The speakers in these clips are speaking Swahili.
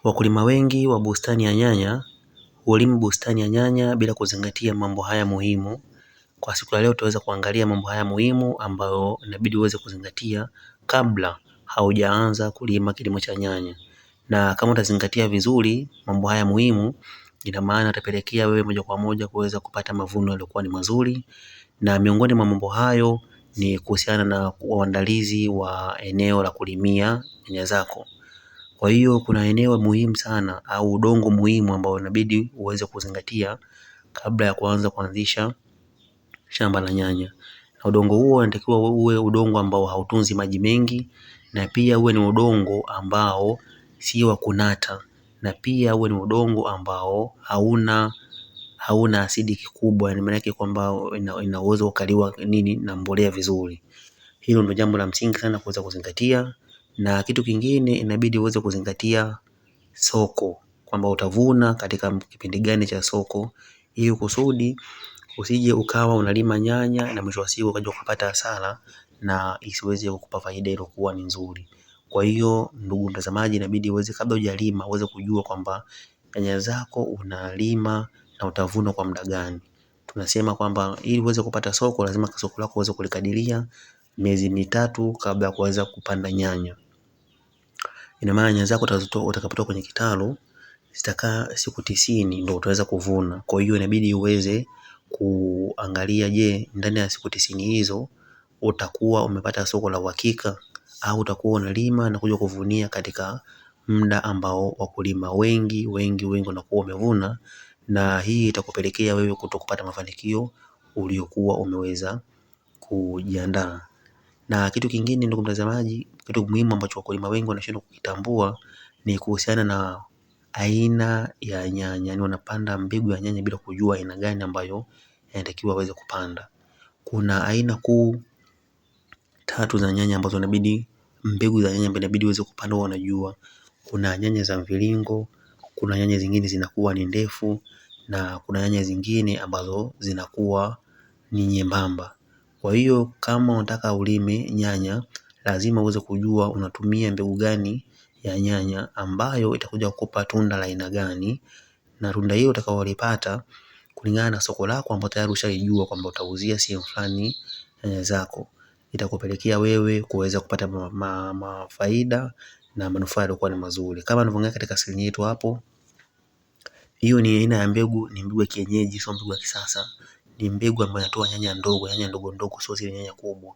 Wakulima wengi wa bustani ya nyanya hulima bustani ya nyanya bila kuzingatia mambo haya muhimu. Kwa siku ya leo tutaweza kuangalia mambo haya muhimu ambayo inabidi uweze kuzingatia kabla haujaanza kulima kilimo cha nyanya. Na kama utazingatia vizuri mambo haya muhimu, ina maana itapelekea wewe moja kwa moja kuweza kupata mavuno yaliyokuwa ni mazuri. Na miongoni mwa mambo hayo ni kuhusiana na uandalizi wa eneo la kulimia nyanya zako. Kwa hiyo kuna eneo muhimu sana au udongo muhimu ambao inabidi uweze kuzingatia kabla ya kuanzisha shamba la nyanya. Na udongo huo unatakiwa uwe udongo ambao hautunzi maji mengi, na pia uwe ni udongo ambao si wa kunata, na pia uwe ni udongo ambao hauna asidi kubwa, yani maana yake kwamba ina uwezo ukaliwa na mbolea vizuri. Hilo ndio jambo la msingi sana kuweza kuzingatia. Na kitu kingine inabidi uweze kuzingatia soko, kwamba utavuna katika kipindi gani cha soko, ili kusudi usije ukawa unalima nyanya na mwisho wa siku ukaja kupata hasara na isiweze kukupa faida iliyokuwa ni nzuri. Kwa hiyo ndugu mtazamaji, inabidi uweze kabla hujalima uweze kujua kwamba nyanya zako unalima na utavuna kwa muda gani. Tunasema kwamba ili uweze kupata soko lazima soko lako uweze kulikadiria miezi mitatu kabla ya kuweza kupanda nyanya. Ina maana nyanya zako utakapotoa kwenye kitalu zitakaa siku 90 ndio utaweza kuvuna. Kwa hiyo inabidi uweze kuangalia, je, ndani ya siku 90 hizo utakuwa umepata soko la uhakika au utakuwa unalima na kuja kuvunia katika muda ambao wakulima wengi wanakuwa wamevuna, na hii itakupelekea wewe kutokupata mafanikio uliokuwa umeweza kujiandaa. Na kitu kingine ndugu mtazamaji, kitu muhimu ambacho wakulima wengi wanashindwa kukitambua ni kuhusiana na aina ya nyanya. Yani wanapanda mbegu ya nyanya bila kujua aina gani ambayo inatakiwa waweze kupanda. Kuna aina kuu 3 za nyanya ambazo inabidi mbegu za nyanya inabidi uweze kupanda wanajua. Kuna nyanya za mviringo, kuna nyanya zingine zinakuwa ni ndefu, na kuna nyanya zingine ambazo zinakuwa ni nyembamba. Kwa hiyo kama unataka ulime nyanya lazima uweze kujua unatumia mbegu gani ya nyanya ambayo itakuja kukupa tunda la aina gani, na tunda hilo utakaolipata kulingana na soko lako ambalo tayari ushalijua kwamba utauzia sehemu fulani nyanya zako, itakupelekea wewe kuweza kupata faida na manufaa yaliokuwa ni mazuri. Kama nilivyoongea katika skrini yetu hapo, hiyo ni aina ya mbegu, ni mbegu ya kienyeji, sio mbegu ya kisasa. Ni mbegu ambayo inatoa nyanya ndogo ndogo, sio zile nyanya kubwa.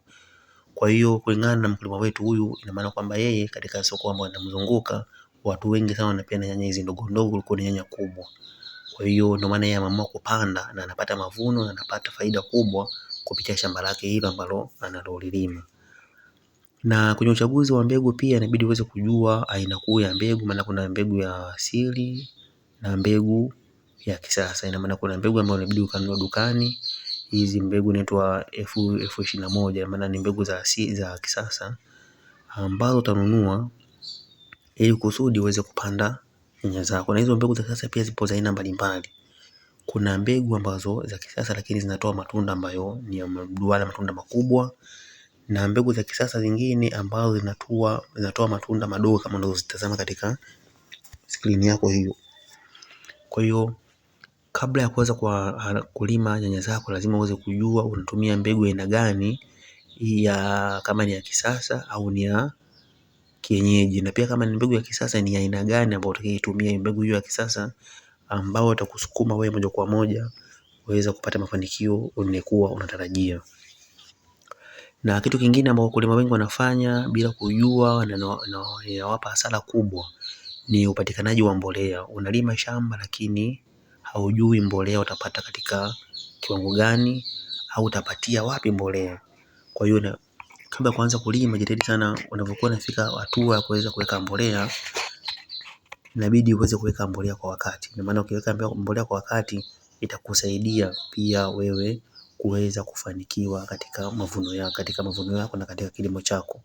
Kwa hiyo kulingana na mkulima wetu huyu, ina maana kwamba yeye katika soko ambalo linamzunguka watu wengi sana wanapenda nyanya hizi ndogo ndogo kuliko nyanya kubwa. Kwa hiyo ndio maana yeye ameamua kupanda na anapata mavuno na anapata faida kubwa kupitia shamba lake hilo ambalo analolima. Na kwenye uchaguzi wa mbegu pia inabidi uweze kujua aina kuu ya mbegu, maana kuna mbegu ya asili na mbegu ya kisasa. Ina maana kuna mbegu ambayo inabidi ukanunue dukani. Hizi mbegu inaitwa F21, maana ni mbegu za asili za kisasa ambazo utanunua ili kusudi uweze kupanda nyanya zako. Na hizo mbegu za kisasa pia zipo za aina mbalimbali. Kuna mbegu ambazo za kisasa lakini zinatoa matunda ambayo ni ya mduara, matunda makubwa, na mbegu za kisasa zingine ambazo zinatoa matunda madogo kama unazozitazama katika skrini yako hiyo. Kwa hiyo kabla ya kuweza kulima nyanya zako lazima uweze kujua unatumia mbegu aina gani, kama ni ya kisasa au ni ya kienyeji, na pia kama ni mbegu ya kisasa ni aina gani ambayo utakayoitumia mbegu hiyo ya kisasa ambao utakusukuma wewe moja kwa moja uweze kupata mafanikio uliokuwa unatarajia. Na kitu kingine ambao wakulima wengi wanafanya bila kujua na inawapa hasara kubwa ni upatikanaji wa mbolea. Unalima shamba lakini haujui mbolea utapata katika kiwango gani au utapatia wapi mbolea. Kwa hiyo kabla kuanza kulima jitahidi sana unapokuwa unafika hatua ya kuweza kuweka mbolea, inabidi uweze kuweka mbolea kwa wakati. Kwa maana ukiweka mbolea kwa wakati itakusaidia pia wewe kuweza kufanikiwa katika mavuno yako na katika kilimo chako.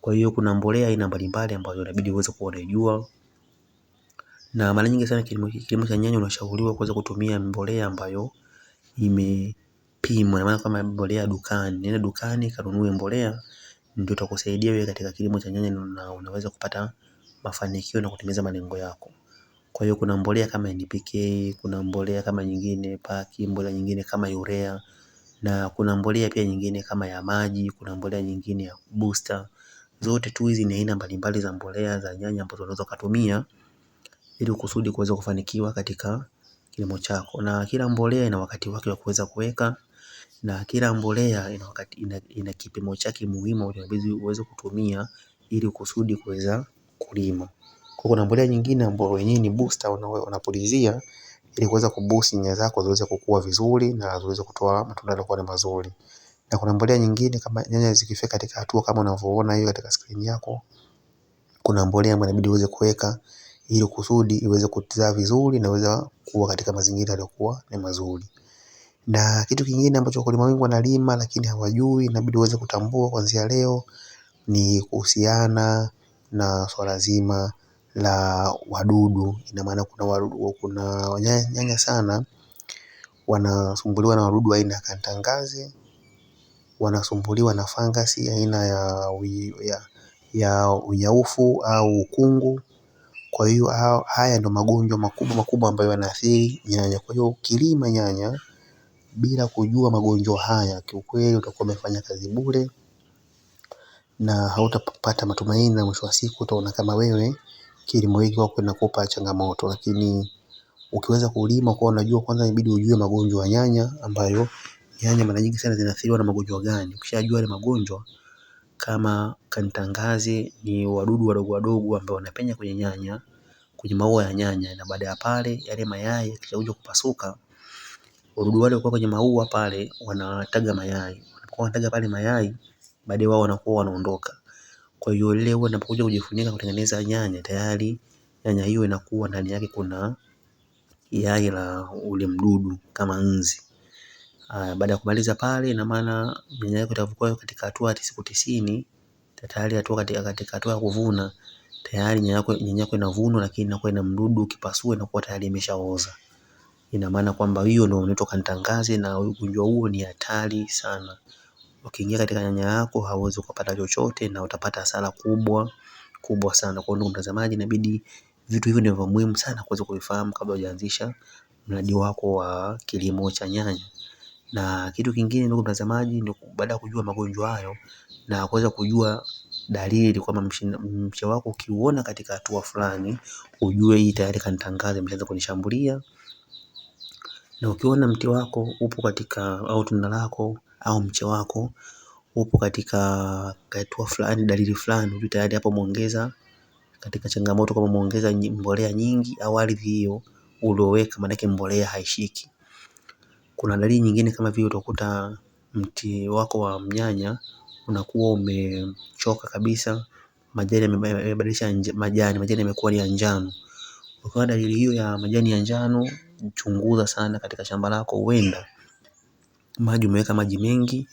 Kwa hiyo kuna mbolea aina mbalimbali ambazo inabidi uweze kuwa unaijua. Na mara nyingi sana kilimo cha nyanya unashauriwa kuweza kutumia mbolea ambayo imepimwa, maana kama mbolea dukani. Nenda dukani kanunue mbolea, ndio itakusaidia wewe katika kilimo cha nyanya na unaweza kupata mafanikio na kutimiza malengo yako. Kwa hiyo kuna mbolea kama NPK, kuna mbolea kama nyingine paki, mbolea nyingine kama urea, na kuna mbolea pia nyingine kama ya maji, kuna mbolea nyingine ya booster. Zote tu hizi ni aina mbalimbali za mbolea za nyanya ambazo unaweza kutumia ili kusudi kuweza kufanikiwa katika kilimo chako. Na kila mbolea ina wakati wake wa kuweza kuweka, na kila mbolea ina kipimo chake muhimu inabidi uweze kutumia ili kusudi kuweza kulima. Kwa kuna mbolea nyingine ambayo wenyewe ni booster, unapulizia ili kuweza kuboost nyanya zako ziweze kukua vizuri na ziweze kutoa matunda yaliyokuwa mazuri. Na kuna mbolea nyingine kama nyanya zikifika katika hatua kama unavyoona hiyo katika screen yako, kuna mbolea ambayo inabidi uweze kuweka ili kusudi iweze kuzaa vizuri na iweze kuwa katika mazingira yaliyokuwa ni mazuri. Na kitu kingine ambacho wakulima wengi wanalima lakini hawajui, inabidi uweze kutambua kuanzia leo, ni kuhusiana na swala zima la wadudu. Ina maana kuna nyanya sana wanasumbuliwa na wadudu aina ya kantangazi, wanasumbuliwa na fangasi aina ya unyaufu au ukungu. Kwa hiyo haya ndio magonjwa makubwa ambayo yanaathiri nyanya. Kwa hiyo ukilima nyanya bila kujua magonjwa haya, kiukweli utakuwa umefanya kazi bure na hautapata matumaini, na mwisho wa siku utaona kama wewe kilimo hiki kwako kinakupa changamoto. Lakini ukiweza kulima kwa unajua, kwanza inabidi ujue magonjwa ya nyanya, ambayo nyanya mara nyingi sana zinaathiriwa na magonjwa gani. Ukishajua ile magonjwa kama kantangazi, ni wadudu wadogo ambao wanapenya kwenye nyanya, kwenye maua ya nyanya, na baada ya pale yale mayai yakishakuja kupasuka, wadudu wale kwa kwenye maua pale wanataga mayai. Wanapokuwa wanataga pale mayai, baadaye wao wanakuwa wanaondoka. Kwa hiyo ile huwa inapokuja kujifunika kutengeneza nyanya, tayari nyanya hiyo inakuwa ndani yake kuna yai la ule mdudu kama nzi. Baada ya kumaliza pale, ina maana nyanya yako itakuwa katika hatua ya siku 90, tayari hatua katika hatua ya kuvuna. Tayari nyanya yako inavunwa, lakini inakuwa ina mdudu, ukipasua inakuwa tayari imeshaoza. Ina maana kwamba hiyo ndio inaitwa kantangazi, na ugonjwa huo ni hatari sana. Ukiingia katika nyanya yako hauwezi kupata chochote na utapata hasara kubwa sana. Kwa hiyo mtazamaji, inabidi vitu hivyo ndivyo muhimu sana kuweza kuvifahamu kabla hujaanzisha mradi wako wa kilimo cha nyanya. Na kitu kingine ndugu mtazamaji, ndio baada ya kujua magonjwa hayo na kuweza kujua dalili kwamba mche wako ukiuona katika hatua fulani, ujue hii tayari kantangazi imeanza kunishambulia. Na ukiona mti wako upo katika, au tunda lako au mche wako upo katika hatua fulani, dalili fulani, ujue tayari hapo umeongeza katika changamoto, kama umeongeza mbolea nyingi au ardhi hiyo ulioweka maana yake mbolea haishiki. Kuna dalili nyingine kama vile utakuta mti wako wa nyanya unakuwa umechoka kabisa, majani yamebadilisha majani yamekuwa ni ya njano. Ukiona dalili hiyo ya majani ya njano, chunguza sana katika shamba lako, huenda umeweka maji mengi,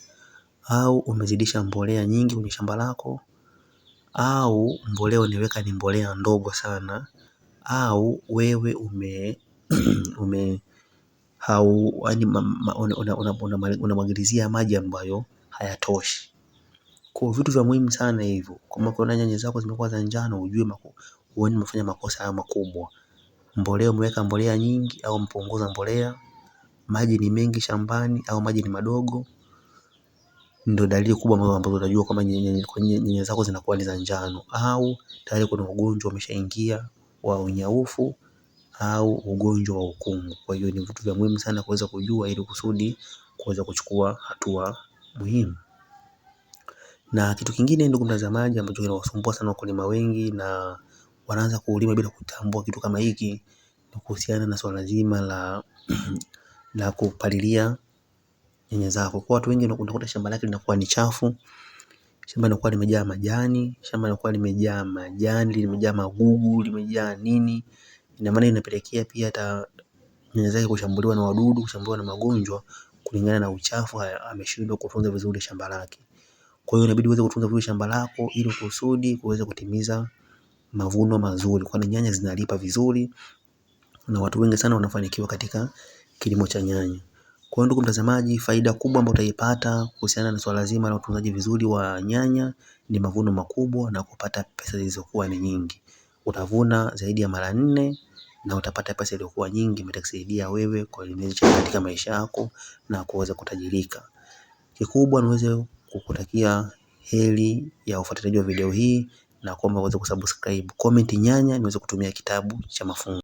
au umezidisha mbolea nyingi kwenye shamba lako, au mbolea unaweka ni mbolea ndogo sana, au wewe unamwagilizia maji ambayo hayatoshi. Kwa vitu vya muhimu sana hivyo, kama ukiona nyanya zako zimekuwa za njano, ujue umefanya makosa haya makubwa. Mbolea umeweka mbolea nyingi au mpunguza mbolea, maji ni mengi shambani au maji ni madogo, ndio dalili kubwa ambazo utajua kama nyanya zako zinakuwa ni za njano, au tayari kuna ugonjwa umeshaingia wa unyaufu au ugonjwa wa ukungu. Kwa hiyo ni vitu vya muhimu sana kuweza kujua ili kusudi kuweza kuchukua hatua muhimu. Na kitu kingine ndugu mtazamaji, ambacho kinawasumbua sana wakulima wengi na wanaanza kulima bila kutambua kitu kama hiki, ni kuhusiana na swala zima la kupalilia nyanya zako. Kwa watu wengi unakuta shamba lake linakuwa ni chafu, shamba linakuwa limejaa majani, shamba linakuwa limejaa majani, limejaa magugu, limejaa nini. Ina maana inapelekea pia hata nyanya zake kushambuliwa na wadudu, kushambuliwa na magonjwa kulingana na uchafu, ameshindwa kutunza vizuri shamba lake. Kwa hiyo inabidi uweze kutunza vizuri shamba lako ili kusudi kuweza kutimiza mavuno mazuri, kwani nyanya zinalipa vizuri na watu wengi sana wanafanikiwa katika kilimo cha nyanya. Kwa hiyo ndugu mtazamaji, faida kubwa ambayo utaipata kuhusiana na swala zima la utunzaji vizuri wa nyanya ni mavuno makubwa na kupata pesa zilizokuwa ni nyingi. utavuna zaidi ya mara 4 na utapata pesa iliyokuwa nyingi, itakusaidia wewe katika maisha yako na kuweza kutajirika. Kikubwa niweze kukutakia heri ya ufuatiliaji wa video hii na kuomba uweze kusubscribe, comment nyanya niweze kutumia kitabu cha mafunzo.